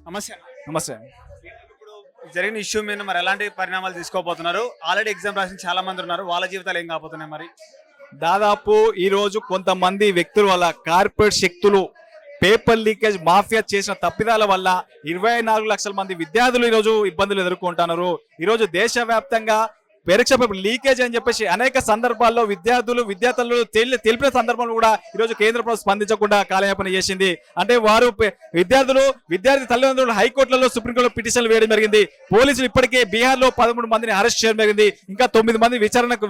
నమస్తే. నమస్తే. ఇప్పుడు జరిగిన ఇష్యూ మీద మరి ఎలాంటి పరిణామాలు తీసుకోబోతున్నారు? ఆల్రెడీ ఎగ్జామ్ రాసిన చాలా మంది ఉన్నారు. వాళ్ళ జీవితాలు ఏం కాబోతున్నాయి మరి? దాదాపు ఈ రోజు కొంతమంది వ్యక్తుల వల్ల కార్పొరేట్ శక్తులు పేపర్ లీకేజ్ మాఫియా చేసిన తప్పిదాల వల్ల 24 లక్షల మంది విద్యార్థులు ఈ రోజు ఇబ్బందులు ఎదుర్కొంటున్నారు. ఈ రోజు దేశవ్యాప్తంగా పరీక్ష పేపర్ లీకేజ్ అని చెప్పేసి అనేక సందర్భాల్లో విద్యార్థులు తెలిపిన సందర్భంలో కూడా ఈరోజు కేంద్ర ప్రభుత్వం స్పందించకుండా కాలయాపన చేసింది. అంటే వారు విద్యార్థి తల్లిదండ్రులు హైకోర్టులలో సుప్రీంకోర్టులో పిటిషన్లు వేయడం జరిగింది. పోలీసులు ఇప్పటికే బీహార్ లో 13 మందిని అరెస్ట్ చేయడం జరిగింది. ఇంకా 9 మంది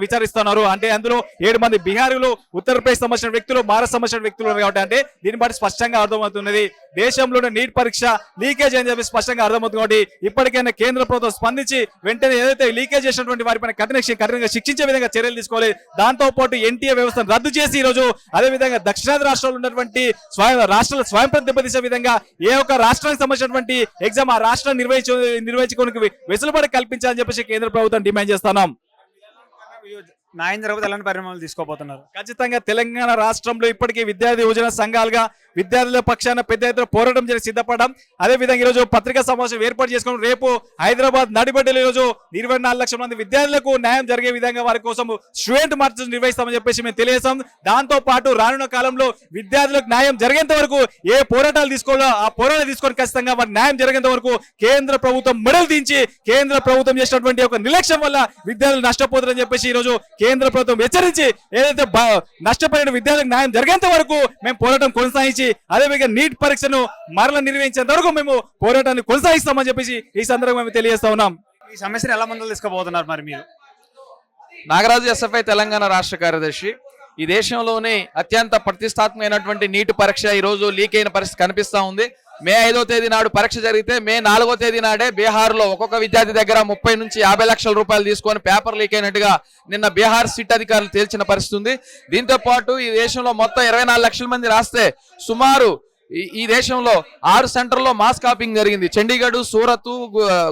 విచారిస్తున్నారు. అంటే అందులో 7 మంది బీహార్లు, ఉత్తరప్రదేశ్ సంబంధించిన వ్యక్తులు, మహారాష్ట్ర సంబంధించిన వ్యక్తులు కాబట్టి అంటే దీన్ని బట్టి స్పష్టంగా అర్థమవుతున్నది దేశంలోనే నీట్ పరీక్ష లీకేజ్ అని చెప్పి స్పష్టంగా అర్థమవుతుంది. కాబట్టి ఇప్పటికైనా కేంద్ర ప్రభుత్వం స్పందించి వెంటనే ఏదైతే లీకేజ్ చేసినటువంటి వారిపైన కఠినంగా శిక్షించే విధంగా చర్యలు తీసుకోవాలి. దాంతో పాటు ఎన్టీఏ వ్యవస్థను రద్దు చేసి ఈ రోజు అదే విధంగా దక్షిణాది రాష్ట్రాల్లో ఉన్నటువంటి రాష్ట్రాల స్వయం ప్రతిపదించే విధంగా ఏ ఒక్క రాష్ట్రానికి సంబంధించినటువంటి ఎగ్జామ్ ఆ రాష్ట్రాన్ని నిర్వహించుకోవడానికి వెసులుబాటు కల్పించాలని చెప్పేసి కేంద్ర ప్రభుత్వం డిమాండ్ చేస్తున్నాం. న్యాయం జరగదు, ఎలాంటి పరిణామాలు తీసుకోబోతున్నారు? ఖచ్చితంగా తెలంగాణ రాష్ట్రంలో ఇప్పటికీ విద్యార్థి యువజన సంఘాలుగా విద్యార్థుల పక్షాన పెద్ద ఎత్తున పోరాటం చేసి సిద్ధపడడం. అదేవిధంగా ఈరోజు పత్రికా సమావేశం ఏర్పాటు చేసుకుని రేపు హైదరాబాద్ నడిబడ్డలో ఈరోజు 24 లక్షల మంది విద్యార్థులకు న్యాయం జరిగే విధంగా వారి కోసం స్టూడెంట్ మార్చ్ నిర్వహిస్తామని చెప్పేసి మేము తెలియజేస్తాం. దాంతో పాటు రానున్న కాలంలో విద్యార్థులకు న్యాయం జరిగేంత వరకు ఏ పోరాటాలు తీసుకోవాలో ఆ పోరాటాలు తీసుకొని ఖచ్చితంగా వారి న్యాయం జరిగేంత వరకు కేంద్ర ప్రభుత్వం మెడలు దించి కేంద్ర ప్రభుత్వం చేసినటువంటి ఒక నిర్లక్ష్యం వల్ల విద్యార్థులు నష్టపోతారని చెప్పేసి ఈ రోజు కేంద్ర ప్రభుత్వం హెచ్చరించి ఏదైతే నష్టపోయిన విద్యార్థులకు న్యాయం జరిగేంత వరకు మేము పోరాటం కొనసాగించి అదేవిధంగా నీట్ పరీక్షను మరలా నిర్వహించేంత వరకు మేము పోరాటాన్ని కొనసాగిస్తామని చెప్పేసి ఈ సందర్భంగా మేము తెలియజేస్తా ఉన్నాం. ఈ సమస్యను ఎలా ముందుకు తీసుకుపోతున్నారు మరి మీరు? నాగరాజు ఎస్ఎఫ్ఐ తెలంగాణ రాష్ట్ర కార్యదర్శి. ఈ దేశంలోనే అత్యంత ప్రతిష్టాత్మకమైనటువంటి నీటి పరీక్ష ఈ రోజు లీక్ అయిన పరిస్థితి కనిపిస్తా ఉంది. మే 5వ తేదీ నాడు పరీక్ష జరిగితే మే 4వ తేదీ నాడే బీహార్లో ఒక్కొక్క విద్యార్థి దగ్గర 30 నుంచి 50 లక్షల రూపాయలు తీసుకొని పేపర్ లీక్ అయినట్టుగా నిన్న బీహార్ సిట్ అధికారులు తేల్చిన పరిస్థితి ఉంది. దీంతో పాటు ఈ దేశంలో మొత్తం 24 లక్షల మంది రాస్తే సుమారు ఈ దేశంలో 6 సెంటర్లో మాస్ కాపింగ్ జరిగింది. చండీగఢ్, సూరత్,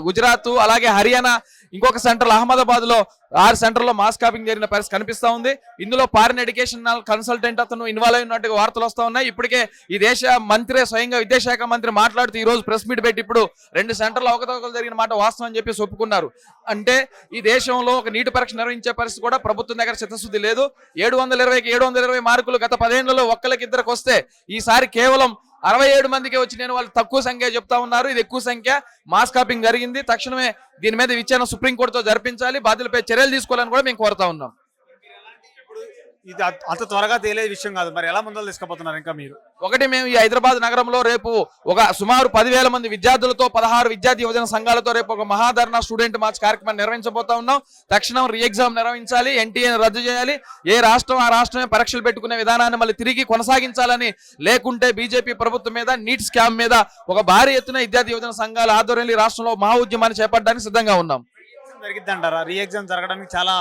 గుజరాత్, అలాగే హర్యానా, ఇంకొక సెంటర్ అహ్మదాబాద్ లో 6 సెంటర్లో మాస్ కాపింగ్ జరిగిన పరిస్థితి కనిపిస్తా ఉంది. ఇందులో ఫారిన్ ఎడ్యుకేషనల్ కన్సల్టెంట్ అతను ఇన్వాల్వ్ అయినట్టుగా వార్తలు వస్తా ఉన్నాయి. ఇప్పటికే ఈ దేశ మంత్రి స్వయంగా విద్యాశాఖ మంత్రి మాట్లాడుతూ ఈ రోజు ప్రెస్ మీట్ పెట్టి ఇప్పుడు 2 సెంటర్లు అవకతవకలు జరిగిన మాట వాస్తవం అని చెప్పి ఒప్పుకున్నారు. అంటే ఈ దేశంలో ఒక నీటి పరీక్ష నిర్వహించే పరిస్థితి కూడా ప్రభుత్వం దగ్గర చిత్తశుద్ధి లేదు. 720కి 720 మార్కులు గత 10 ఏళ్లలో ఒక్కరికి ఇద్దరికి వస్తే ఈసారి కేవలం 67 మందికి వచ్చి నేను వాళ్ళు తక్కువ సంఖ్య చెప్తా ఉన్నారు. ఇది ఎక్కువ సంఖ్య. మాస్ కాపింగ్ జరిగింది. తక్షణమే దీని మీద విచారణ సుప్రీంకోర్టుతో జరిపించాలి. బాధ్యులపై చర్యలు తీసుకోవాలని కూడా మేము కోరుతా ఉన్నాం. ఇది అంత త్వరగా తేలేది విషయం కాదు. మరి ఎలా ముందుకు తీసుకుపోతున్నారు ఇంకా మీరు? ఒకటి, మేము ఈ హైదరాబాద్ నగరంలో రేపు ఒక సుమారు 10,000 మంది విద్యార్థులతో 16 విద్యార్థి యువజన సంఘాలతో రేపు ఒక మహాధరణ స్టూడెంట్ మార్చ్ కార్యక్రమాన్ని నిర్వహించబోతా ఉన్నాం. తక్షణం రీ ఎగ్జామ్ నిర్వహించాలి, ఎన్టీఏని రద్దు చేయాలి. ఏ రాష్ట్రం ఆ రాష్ట్రమే పరీక్షలు పెట్టుకునే విధానాన్ని మళ్ళీ తిరిగి కొనసాగించాలని, లేకుంటే బీజేపీ ప్రభుత్వం మీద నీట్ స్కామ్ మీద ఒక భారీ ఎత్తున విద్యార్థి యువజన సంఘాల ఆధ్వర్యంలో రాష్ట్రంలో మహా ఉద్యమాన్ని చేపట్టడానికి సిద్ధంగా ఉన్నాం. జరిగిద్దంటారా? రీ ఎగ్జామ్ జరగడానికి చాలా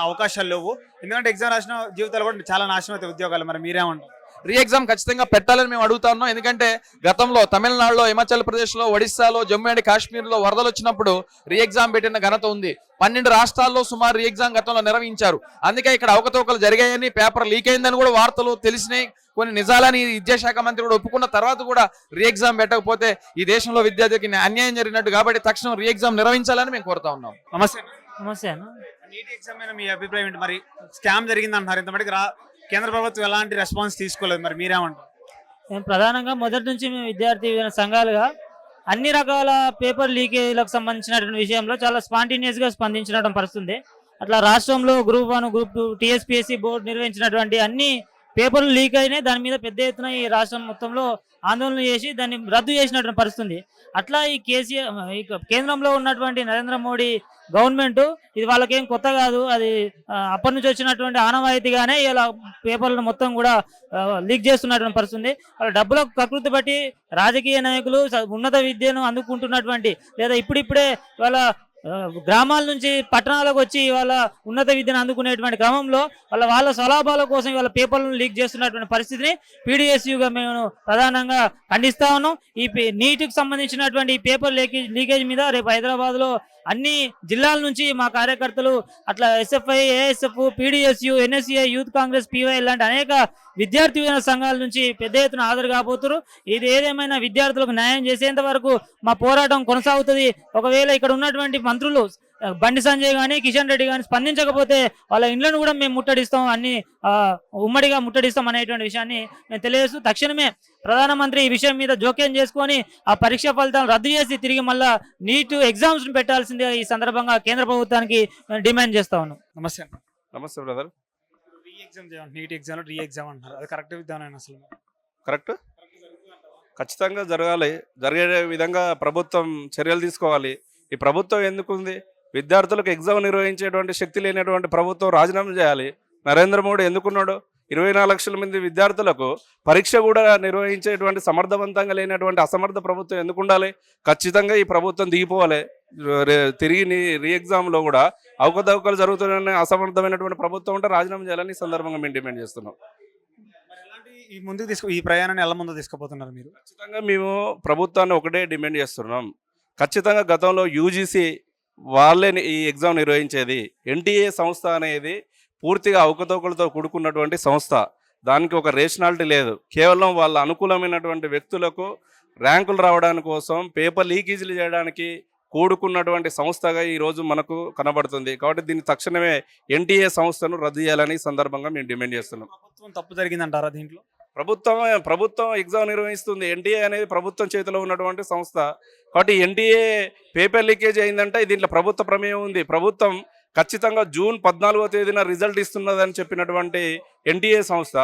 అవకాశాలు లేవు. ఎందుకంటే ఎగ్జామ్ రాసిన జీవితాలు కూడా చాలా నాశనం అవుతాయి ఉద్యోగాలు. మరి మీరేమంటారు? రీ ఎగ్జామ్ ఖచ్చితంగా పెట్టాలని మేము అడుగుతా ఉన్నాం. ఎందుకంటే గతంలో తమిళనాడులో, హిమాచల్ ప్రదేశ్ లో, ఒడిశాలో, జమ్మూ అండ్ కాశ్మీర్ లో వరదలు వచ్చినప్పుడు రీ ఎగ్జామ్ పెట్టిన ఘనత ఉంది. 12 రాష్ట్రాల్లో సుమారు రీ ఎగ్జామ్ గతంలో నిర్వహించారు. అందుకే ఇక్కడ అవకతవకలు జరిగాయని, పేపర్ లీక్ అయిందని కూడా వార్తలు తెలిసినాయి. కొన్ని నిజాలని విద్యాశాఖ మంత్రి కూడా ఒప్పుకున్న తర్వాత కూడా రీ ఎగ్జామ్ పెట్టకపోతే ఈ దేశంలో విద్యార్థికి అన్యాయం జరిగినట్టు. కాబట్టి తక్షణం రీ ఎగ్జామ్ నిర్వహించాలని మేము కోరుతా ఉన్నాం. నమస్తే. నమస్తే అన్న. నీట్ ఎగ్జామ్ మీద మీ అభిప్రాయం ఏంటి? మరి స్కామ్ జరిగింది అంటున్నారు. ఇంతమటికి కేంద్ర ప్రభుత్వం ఎలాంటి రెస్పాన్స్ తీసుకోలేదు. మరి మీరేమంటారు? మేము ప్రధానంగా మొదటి నుంచి మేము విద్యార్థి సంఘాలుగా అన్ని రకాల పేపర్ లీకేజ్లకు సంబంధించినటువంటి విషయంలో చాలా స్పాంటేనియస్గా స్పందించినటువంటి పరిస్థితుంది. అట్లా రాష్ట్రంలో గ్రూప్ 1, గ్రూప్ 2, టీఎస్పీఎస్సీ బోర్డు నిర్వహించినటువంటి అన్ని పేపర్లు లీక్ అయినాయి. దాని మీద పెద్ద ఎత్తున ఈ రాష్ట్రం మొత్తంలో ఆందోళన చేసి దాన్ని రద్దు చేసినటువంటి పరిస్థితుంది. అట్లా ఈ కేంద్రంలో ఉన్నటువంటి నరేంద్ర మోడీ గవర్నమెంట్ ఇది వాళ్ళకేం కొత్త కాదు. అది అప్పటి నుంచి వచ్చినటువంటి ఆనవాయితీగానే ఇలా పేపర్లను మొత్తం కూడా లీక్ చేస్తున్నటువంటి పరిస్థితుంది. వాళ్ళ డబ్బులకు ప్రకృతి బట్టి రాజకీయ నాయకులు ఉన్నత విద్యను అందుకుంటున్నటువంటి లేదా ఇప్పుడిప్పుడే వాళ్ళ గ్రామాల నుంచి పట్టణాలకు వచ్చి వాళ్ళ ఉన్నత విద్యను అందుకునేటువంటి క్రమంలో వాళ్ళ స్వలాభాల కోసం వాళ్ళ పేపర్లను లీక్ చేస్తున్నటువంటి పరిస్థితిని పీడిఎస్యుగా మేము ప్రధానంగా ఖండిస్తా ఉన్నాం. ఈ నీటికి సంబంధించినటువంటి ఈ పేపర్ లీకేజ్ మీద రేపు హైదరాబాద్లో అన్ని జిల్లాల నుంచి మా కార్యకర్తలు అట్లా SFI, ASF, PDSU, NSA, youth Congress, PY ఇలాంటి అనేక విద్యార్థి సంఘాల నుంచి పెద్ద ఎత్తున హాజరు కాబోతున్నారు. ఇది ఏదేమైనా విద్యార్థులకు న్యాయం చేసేంత వరకు మా పోరాటం కొనసాగుతుంది. ఒకవేళ ఇక్కడ ఉన్నటువంటి మంత్రులు బండి సంజయ్ కానీ, కిషన్ రెడ్డి కానీ స్పందించకపోతే వాళ్ళ ఇండ్లను కూడా మేము ముట్టడిస్తాం, అన్ని ఉమ్మడిగా ముట్టడిస్తాం అనేటువంటి విషయాన్ని మేము తెలియజేస్తూ, తక్షణమే ప్రధానమంత్రి ఈ విషయం మీద జోక్యం చేసుకొని ఆ పరీక్ష ఫలితాలను రద్దు చేసి తిరిగి మళ్ళా నీట్ ఎగ్జామ్స్ పెట్టాల్సిందిగా ఈ సందర్భంగా కేంద్ర ప్రభుత్వానికి డిమాండ్ చేస్తా ఉన్నాం. నమస్తే అన్న. నమస్తే బ్రదర్. రీ ఎగ్జామ్ చేయండి, నీట్ ఎగ్జామ్ రీ ఎగ్జామ్ అంటారు, అది కరెక్ట్ విధానం అసలు? కరెక్ట్, ఖచ్చితంగా జరగాలి. జరిగే విధంగా ప్రభుత్వం చర్యలు తీసుకోవాలి. ఈ ప్రభుత్వం ఎందుకుంది? విద్యార్థులకు ఎగ్జామ్ నిర్వహించేటువంటి శక్తి లేనటువంటి ప్రభుత్వం రాజీనామా చేయాలి. నరేంద్ర మోడీ ఎందుకున్నాడు? 24 లక్షల మంది విద్యార్థులకు పరీక్ష కూడా నిర్వహించేటువంటి సమర్థవంతంగా లేనటువంటి అసమర్థ ప్రభుత్వం ఎందుకు ఉండాలి? ఖచ్చితంగా ఈ ప్రభుత్వం దిగిపోవాలి. తిరిగి రీ ఎగ్జామ్లో కూడా అవకతవకలు జరుగుతున్న అసమర్థమైనటువంటి ప్రభుత్వం ఉంటే రాజీనామా చేయాలని ఈ సందర్భంగా మేము డిమాండ్ చేస్తున్నాం. ఈ ప్రయాణాన్ని ఎలా ముందు తీసుకుపోతున్నారు మీరు? ఖచ్చితంగా మేము ప్రభుత్వాన్ని ఒకటే డిమాండ్ చేస్తున్నాం. ఖచ్చితంగా గతంలో యూజీసీ వాళ్ళే ఈ ఎగ్జామ్ నిర్వహించేది. ఎన్టీఏ సంస్థ అనేది పూర్తిగా అవకతవకలతో కూడుకున్నటువంటి సంస్థ. దానికి ఒక రేషనాలిటీ లేదు. కేవలం వాళ్ళ అనుకూలమైనటువంటి వ్యక్తులకు ర్యాంకులు రావడానికి కోసం పేపర్ లీకేజీలు చేయడానికి కూడుకున్నటువంటి సంస్థగా ఈరోజు మనకు కనబడుతుంది. కాబట్టి దీన్ని తక్షణమే ఎన్టీఏ సంస్థను రద్దు చేయాలని సందర్భంగా మేము డిమాండ్ చేస్తున్నాం. ప్రభుత్వం తప్పు జరిగిందంటారా దీంట్లో? ప్రభుత్వం ఎగ్జామ్ నిర్వహిస్తుంది. ఎన్టీఏ అనేది ప్రభుత్వం చేతిలో ఉన్నటువంటి సంస్థ. కాబట్టి ఎన్టీఏ పేపర్ లీకేజ్ అయిందంటే దీంట్లో ప్రభుత్వ ప్రమేయం ఉంది. ప్రభుత్వం ఖచ్చితంగా జూన్ 14వ తేదీన రిజల్ట్ ఇస్తున్నదని చెప్పినటువంటి ఎన్టీఏ సంస్థ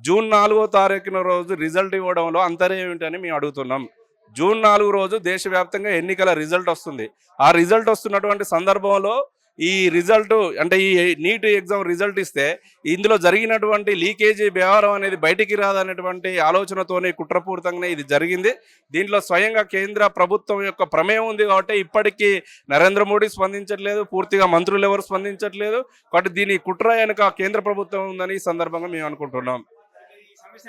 జూన్ 4వ తారీఖున రోజు రిజల్ట్ ఇవ్వడంలో అంతర్యం ఏమిటని మేము అడుగుతున్నాం. జూన్ 4 రోజు దేశవ్యాప్తంగా ఎన్నికల రిజల్ట్ వస్తుంది. ఆ రిజల్ట్ వస్తున్నటువంటి సందర్భంలో ఈ రిజల్ట్ అంటే ఈ నీట్ ఎగ్జామ్ రిజల్ట్ ఇస్తే ఇందులో జరిగినటువంటి లీకేజీ వ్యవహారం అనేది బయటికి రాదనేటువంటి ఆలోచనతోనే కుట్రపూరితంగానే ఇది జరిగింది. దీంట్లో స్వయంగా కేంద్ర ప్రభుత్వం యొక్క ప్రమేయం ఉంది. కాబట్టి ఇప్పటికీ నరేంద్ర మోడీ స్పందించట్లేదు, పూర్తిగా మంత్రులు ఎవరు స్పందించట్లేదు. కాబట్టి దీని కుట్ర వెనుక కేంద్ర ప్రభుత్వం ఉందని ఈ సందర్భంగా మేము అనుకుంటున్నాం.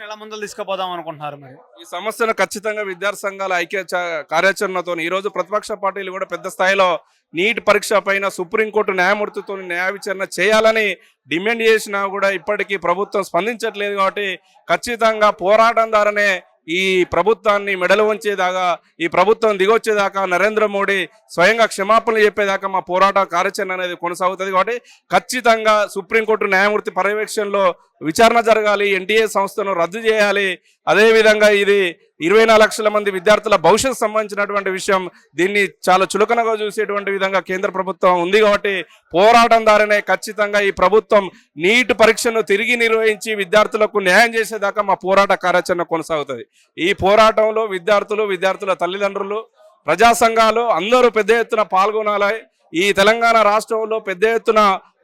ఎలా ముందుకు తీసుకుపోదాం అనుకుంటున్నారు మరి? ఈ సమస్యను ఖచ్చితంగా విద్యార్థి సంఘాల ఐక్య కార్యాచరణతో ఈరోజు ప్రతిపక్ష పార్టీలు కూడా పెద్ద స్థాయిలో నీట్ పరీక్ష పైన సుప్రీంకోర్టు న్యాయమూర్తితో న్యాయ విచారణ చేయాలని డిమాండ్ చేసినా కూడా ఇప్పటికీ ప్రభుత్వం స్పందించట్లేదు. కాబట్టి ఖచ్చితంగా పోరాటం ద్వారానే ఈ ప్రభుత్వాన్ని మెడలు వంచేదాకా, ఈ ప్రభుత్వం దిగొచ్చేదాకా, నరేంద్ర మోడీ స్వయంగా క్షమాపణలు చెప్పేదాకా మా పోరాట కార్యాచరణ అనేది కొనసాగుతుంది. కాబట్టి ఖచ్చితంగా సుప్రీంకోర్టు న్యాయమూర్తి పర్యవేక్షణలో విచారణ జరగాలి. ఎన్టీఏ సంస్థను రద్దు చేయాలి. అదేవిధంగా ఇది 24 లక్షల మంది విద్యార్థుల భవిష్యత్తు సంబంధించినటువంటి విషయం. దీన్ని చాలా చులకనగా చూసేటువంటి విధంగా కేంద్ర ప్రభుత్వం ఉంది. కాబట్టి పోరాటం ద్వారానే ఖచ్చితంగా ఈ ప్రభుత్వం నీట్ పరీక్షను తిరిగి నిర్వహించి విద్యార్థులకు న్యాయం చేసేదాకా మా పోరాట కార్యాచరణ కొనసాగుతుంది. ఈ పోరాటంలో విద్యార్థుల తల్లిదండ్రులు, ప్రజా సంఘాలు అందరూ పెద్ద ఎత్తున పాల్గొనాలి. ఈ తెలంగాణ రాష్ట్రంలో పెద్ద ఎత్తున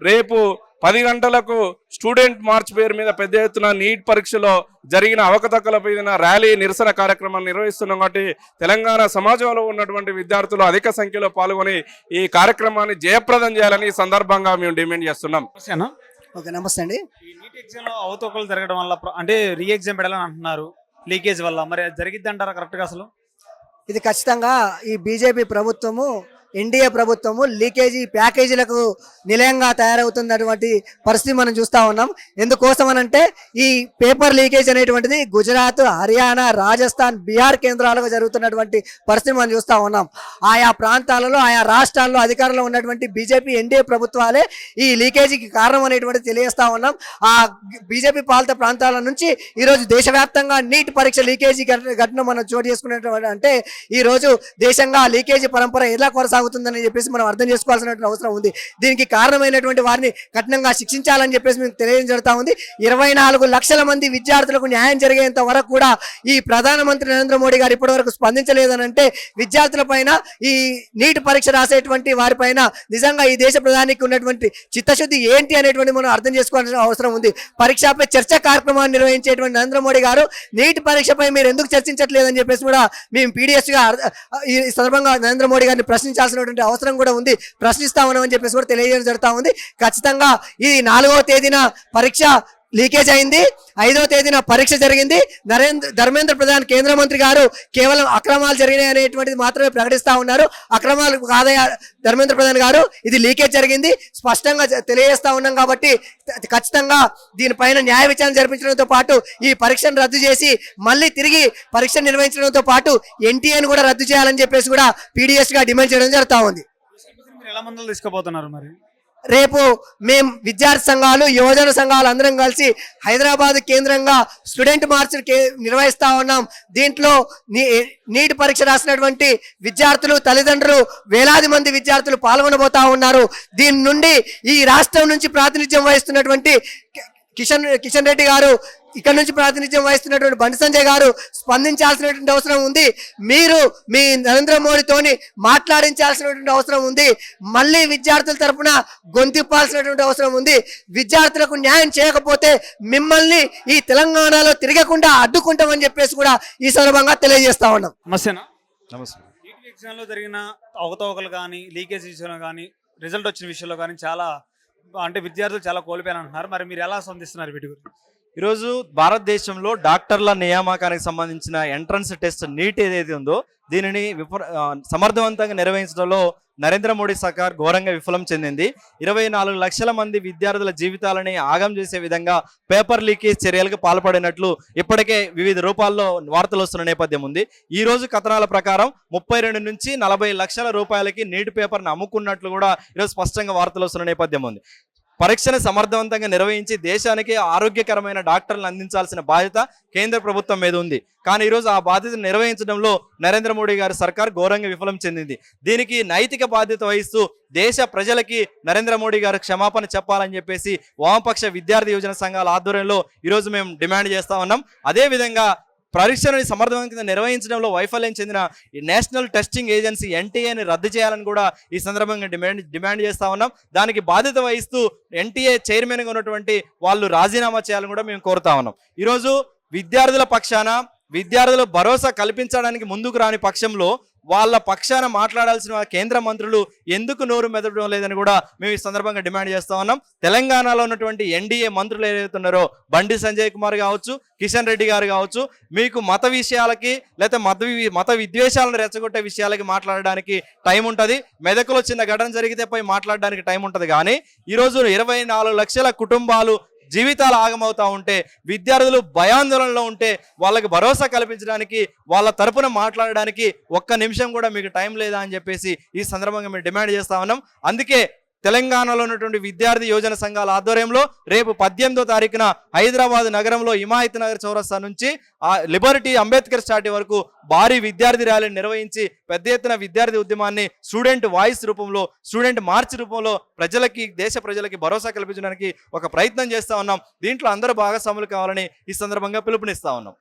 రేపు 10 గంటలకు స్టూడెంట్ మార్చ్ పేరు మీద పెద్ద ఎత్తున నీట్ పరీక్షలో జరిగిన అవకతవకలపై ర్యాలీ నిరసన కార్యక్రమాన్ని నిర్వహిస్తున్నాం. కాబట్టి తెలంగాణ సమాజంలో ఉన్నటువంటి విద్యార్థులు అధిక సంఖ్యలో పాల్గొని ఈ కార్యక్రమాన్ని జయప్రదం చేయాలని ఈ సందర్భంగా మేము డిమాండ్ చేస్తున్నాం. ఓకే, నమస్తే అండి. ఈ నీట్ ఎగ్జామ్ లో అవకతవకలు జరగడం వల్ల అంటే రీ ఎగ్జామ్ పెడాలని అంటున్నారు, లీకేజ్ వల్ల మరి జరిగిద్ది అంటారా కరెక్ట్గా అసలు? ఇది ఖచ్చితంగా ఈ బీజేపీ ప్రభుత్వము, ఎన్డీఏ ప్రభుత్వము లీకేజీ ప్యాకేజీలకు నిలయంగా తయారవుతున్నటువంటి పరిస్థితి మనం చూస్తూ ఉన్నాం. ఎందుకోసం అనంటే ఈ పేపర్ లీకేజ్ అనేటువంటిది గుజరాత్, హర్యానా, రాజస్థాన్, బీహార్ కేంద్రాలుగా జరుగుతున్నటువంటి పరిస్థితి మనం చూస్తూ ఉన్నాం. ఆయా ప్రాంతాలలో, ఆయా రాష్ట్రాల్లో అధికారంలో ఉన్నటువంటి బీజేపీ, ఎన్డీఏ ప్రభుత్వాలే ఈ లీకేజీకి కారణం అనేటువంటిది తెలియజేస్తా ఉన్నాం. ఆ బీజేపీ పాలిత ప్రాంతాల నుంచి ఈరోజు దేశవ్యాప్తంగా నీట్ పరీక్ష లీకేజీ ఘటన మనం చోటు చేసుకునేటువంటి అంటే ఈరోజు దేశంగా లీకేజీ పరంపర ఎలా కొనసాగుతుందని చెప్పేసి మనం అర్థం చేసుకోవాల్సినటువంటి అవసరం ఉంది. దీనికి కారణమైనటువంటి వారిని కఠినంగా శిక్షించాలని చెప్పేసి మేము తెలియజేస్తా ఉంది. 24 లక్షల మంది విద్యార్థులకు న్యాయం జరిగేంత వరకు కూడా ఈ ప్రధానమంత్రి నరేంద్ర మోడీ గారు ఇప్పటి వరకు స్పందించలేదని అంటే విద్యార్థుల పైన, ఈ నీట్ పరీక్ష రాసేటువంటి వారిపైన నిజంగా ఈ దేశ ప్రధానికి ఉన్నటువంటి చిత్తశుద్ధి ఏంటి అనేటువంటి మనం అర్థం చేసుకోవాల్సిన అవసరం ఉంది. పరీక్షపై చర్చ కార్యక్రమాన్ని నిర్వహించేటువంటి నరేంద్ర మోడీ గారు నీట్ పరీక్షపై మీరు ఎందుకు చర్చించట్లేదని చెప్పేసి కూడా మేము పీడిఎస్గా ఈ సందర్భంగా నరేంద్ర మోడీ గారిని ప్రశ్నించాల్సినటువంటి అవసరం కూడా ఉంది. ప్రశ్నిస్తా ఉన్నామని చెప్పేసి కూడా తెలియజేయడం జరుగుతూ ఉంది. ఖచ్చితంగా ఇది 4వ తేదీన పరీక్ష లీకేజ్ అయింది. 5వ తేదీన పరీక్ష జరిగింది. ధర్మేంద్ర ప్రధాన్ కేంద్ర మంత్రి గారు కేవలం అక్రమాలు జరిగినాయి అనేటువంటిది మాత్రమే ప్రకటిస్తా ఉన్నారు. అక్రమాలు కాదయా ధర్మేంద్ర ప్రధాన్ గారు, ఇది లీకేజ్ జరిగింది స్పష్టంగా తెలియజేస్తా ఉన్నాం. కాబట్టి ఖచ్చితంగా దీనిపైన న్యాయ విచారణ జరిపించడంతో పాటు ఈ పరీక్షను రద్దు చేసి మళ్ళీ తిరిగి పరీక్ష నిర్వహించడంతో పాటు ఎన్టీఏను కూడా రద్దు చేయాలని చెప్పేసి కూడా పీడిఎస్ గా డిమాండ్ చేయడం జరుగుతూ ఉంది. మీరు ఎలా ముందుకు తీసుకుపోతున్నారు మరి? రేపు మేము విద్యార్థి సంఘాలు, యువజన సంఘాలు అందరం కలిసి హైదరాబాద్ కేంద్రంగా స్టూడెంట్ మార్చ్ నిర్వహిస్తా ఉన్నాం. దీంట్లో నీట్ పరీక్ష రాసినటువంటి విద్యార్థులు, తల్లిదండ్రులు, వేలాది మంది విద్యార్థులు పాల్గొనబోతా ఉన్నారు. దీని నుండి ఈ రాష్ట్రం నుంచి ప్రాతినిధ్యం వహిస్తున్నటువంటి కిషన్ రెడ్డి గారు, ఇక్కడ నుంచి ప్రాతినిధ్యం వహిస్తున్నటువంటి బండి సంజయ్ గారు స్పందించాల్సినటువంటి అవసరం ఉంది. మీరు మీ నరేంద్ర మోడీతోని మాట్లాడించాల్సినటువంటి అవసరం ఉంది. మళ్ళీ విద్యార్థుల తరఫున గొంతిప్పాల్సినటువంటి అవసరం ఉంది. విద్యార్థులకు న్యాయం చేయకపోతే మిమ్మల్ని ఈ తెలంగాణలో తిరగకుండా అడ్డుకుంటామని చెప్పేసి కూడా ఈ సందర్భంగా తెలియజేస్తా ఉన్నాం. నమస్తేనా? నమస్తే. నీట్ ఎగ్జామ్లో జరిగిన అవకతవకలు కానీ, లీకేజ్ విషయంలో కానీ, రిజల్ట్ వచ్చిన విషయంలో కానీ చాలా అంటే విద్యార్థులు చాలా కోల్పోయారు అంటున్నారు. మరి మీరు ఎలా స్పందిస్తున్నారు వీటి గురించి? ఈరోజు భారతదేశంలో డాక్టర్ల నియామకానికి సంబంధించిన ఎంట్రన్స్ టెస్ట్ నీట్ ఏదైతే ఉందో దీనిని సమర్థవంతంగా నిర్వహించడంలో నరేంద్ర మోడీ సర్కార్ ఘోరంగా విఫలం చెందింది. 24 లక్షల మంది విద్యార్థుల జీవితాలని ఆగం చేసే విధంగా పేపర్ లీకేజ్ చర్యలకు పాల్పడినట్లు ఇప్పటికే వివిధ రూపాల్లో వార్తలు వస్తున్న నేపథ్యం ఉంది. ఈ రోజు కథనాల ప్రకారం 32 నుంచి 40 లక్షల రూపాయలకి నీట్ పేపర్ని అమ్ముకున్నట్లు కూడా ఈరోజు స్పష్టంగా వార్తలు వస్తున్న నేపథ్యం ఉంది. పరీక్షను సమర్థవంతంగా నిర్వహించి దేశానికి ఆరోగ్యకరమైన డాక్టర్లను అందించాల్సిన బాధ్యత కేంద్ర ప్రభుత్వం మీద ఉంది. కానీ ఈరోజు ఆ బాధ్యతను నిర్వహించడంలో నరేంద్ర మోడీ గారి సర్కార్ ఘోరంగా విఫలం చెందింది. దీనికి నైతిక బాధ్యత వహిస్తూ దేశ ప్రజలకి నరేంద్ర మోడీ గారు క్షమాపణ చెప్పాలని చెప్పేసి వామపక్ష విద్యార్థి యువజన సంఘాల ఆధ్వర్యంలో ఈరోజు మేము డిమాండ్ చేస్తా ఉన్నాం. అదేవిధంగా పరీక్షను సమర్థవంతంగా నిర్వహించడంలో వైఫల్యం చెందిన ఈ నేషనల్ టెస్టింగ్ ఏజెన్సీ ఎన్టీఏని రద్దు చేయాలని కూడా ఈ సందర్భంగా డిమాండ్ చేస్తా ఉన్నాం. దానికి బాధ్యత వహిస్తూ ఎన్టీఏ చైర్మన్గా ఉన్నటువంటి వాళ్ళు రాజీనామా చేయాలని కూడా మేము కోరుతా ఉన్నాం. ఈరోజు విద్యార్థుల పక్షాన విద్యార్థులు భరోసా కల్పించడానికి ముందుకు రాని పక్షంలో వాళ్ళ పక్షాన మాట్లాడాల్సిన కేంద్ర మంత్రులు ఎందుకు నోరు మెదపడం లేదని కూడా మేము ఈ సందర్భంగా డిమాండ్ చేస్తా ఉన్నాం. తెలంగాణలో ఉన్నటువంటి ఎన్డీఏ మంత్రులు ఏదైతే ఉన్నారో బండి సంజయ్ కుమార్ కావచ్చు, కిషన్ రెడ్డి గారు కావచ్చు, మీకు మత విషయాలకి లేకపోతే మత విద్వేషాలను రెచ్చగొట్టే విషయాలకి మాట్లాడడానికి టైం ఉంటుంది. మెదకులో చిన్న ఘటన జరిగితే పోయి మాట్లాడడానికి టైం ఉంటుంది. కానీ ఈరోజు 24 లక్షల కుటుంబాలు జీవితాలు ఆగమవుతా ఉంటే, విద్యార్థులు భయాందోళనలో ఉంటే వాళ్ళకి భరోసా కల్పించడానికి, వాళ్ళ తరపున మాట్లాడడానికి ఒక్క నిమిషం కూడా మీకు టైం లేదా అని చెప్పేసి ఈ సందర్భంగా మేము డిమాండ్ చేస్తా ఉన్నాం. అందుకే తెలంగాణలో ఉన్నటువంటి విద్యార్థి యోజన సంఘాల ఆధ్వర్యంలో రేపు 18వ తారీఖున హైదరాబాద్ నగరంలో హిమాయత్ నగర్ చౌరస్తా నుంచి లిబర్టీ అంబేద్కర్ స్టాట్యూ వరకు భారీ విద్యార్థి ర్యాలీని నిర్వహించి పెద్ద ఎత్తున విద్యార్థి ఉద్యమాన్ని స్టూడెంట్ వాయిస్ రూపంలో, స్టూడెంట్ మార్చ్ రూపంలో ప్రజలకి, దేశ ప్రజలకి భరోసా కల్పించడానికి ఒక ప్రయత్నం చేస్తా ఉన్నాం. దీంట్లో అందరూ భాగస్వాములు కావాలని ఈ సందర్భంగా పిలుపునిస్తా ఉన్నాం.